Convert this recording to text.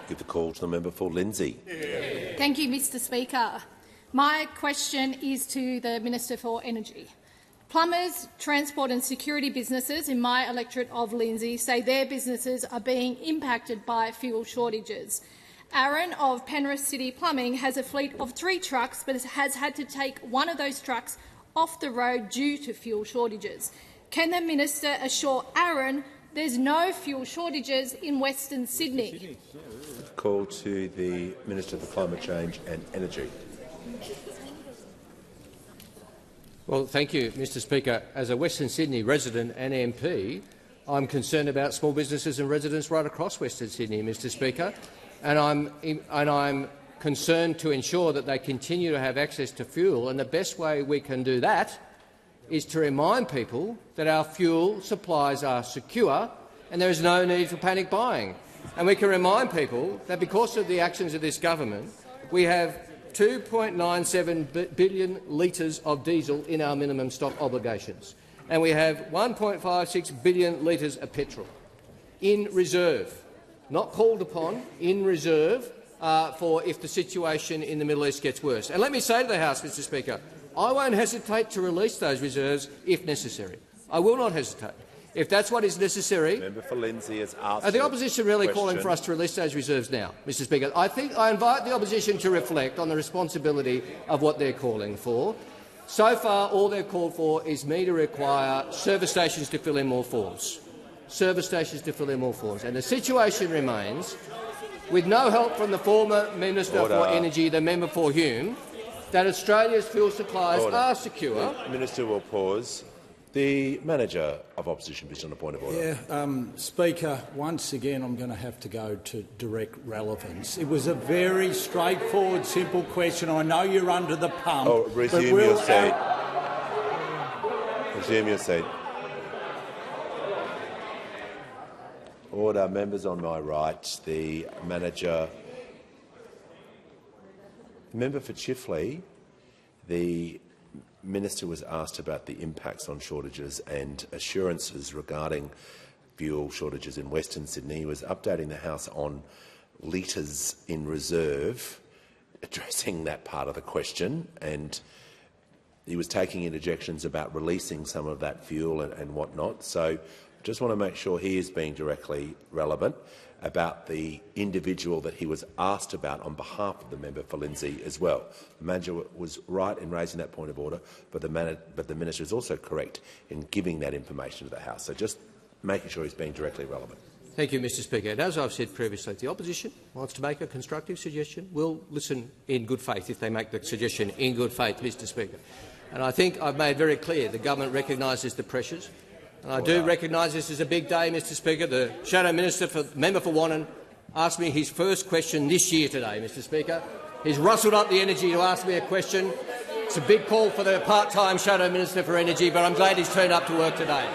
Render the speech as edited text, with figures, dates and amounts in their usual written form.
Give the call to the member for Lindsay. Thank you, Mr Speaker. My question is to the Minister for Energy. Plumbers, transport and security businesses in my electorate of Lindsay say their businesses are being impacted by fuel shortages. Aaron of Penrith City Plumbing has a fleet of 3 trucks but has had to take one of those trucks off the road due to fuel shortages. Can the minister assure Aaron there's no fuel shortages in Western Sydney? Call to the Minister for Climate Change and Energy. Well, thank you, Mr Speaker. As a Western Sydney resident and MP, I'm concerned about small businesses and residents right across Western Sydney, Mr Speaker, and I'm concerned to ensure that they continue to have access to fuel. And the best way we can do that is to remind people that our fuel supplies are secure and there is no need for panic buying. And we can remind people that because of the actions of this government, we have 2.97 billion litres of diesel in our minimum stock obligations, and we have 1.56 billion litres of petrol in reserve, not called upon, in reserve for if the situation in the Middle East gets worse. And let me say to the House, Mr Speaker, I won't hesitate to release those reserves if necessary. I will not hesitate. If that's what is necessary, Member for Lindsay has asked. Are the opposition really calling for us to release those reserves now, Mr Speaker? I think I invite the opposition to reflect on the responsibility of what they're calling for. So far, all they've called for is me to require service stations to fill in more forms. Service stations to fill in more forms. And the situation remains, with no help from the former Minister for Energy, the member for Hume, that Australia's fuel supplies are secure. The Minister will pause. The Manager of Opposition Business on a point of order. Speaker, once again I'm going to have to go to direct relevance. It was a very straightforward, simple question. I know you're under the pump. Resume your seat. Resume your seat. Order. Members on my right. The Manager. Member for Chifley. The Minister was asked about the impacts on shortages and assurances regarding fuel shortages in Western Sydney. He was updating the House on litres in reserve, addressing that part of the question, and he was taking interjections about releasing some of that fuel and whatnot. So I just want to make sure he is being directly relevant about the individual that he was asked about on behalf of the member for Lindsay as well. The manager was right in raising that point of order, but the minister is also correct in giving that information to the House. So just making sure he's being directly relevant. Thank you, Mr Speaker. And as I've said previously, if the opposition wants to make a constructive suggestion, we'll listen in good faith if they make the suggestion in good faith, Mr Speaker. And I think I've made very clear the government recognises the pressures. And I do recognise this is a big day, Mr Speaker. The Shadow Minister, member for Wannon, asked me his first question this year today, Mr Speaker. He's rustled up the energy to ask me a question. It's a big call for the part-time Shadow Minister for Energy, but I'm glad he's turned up to work today.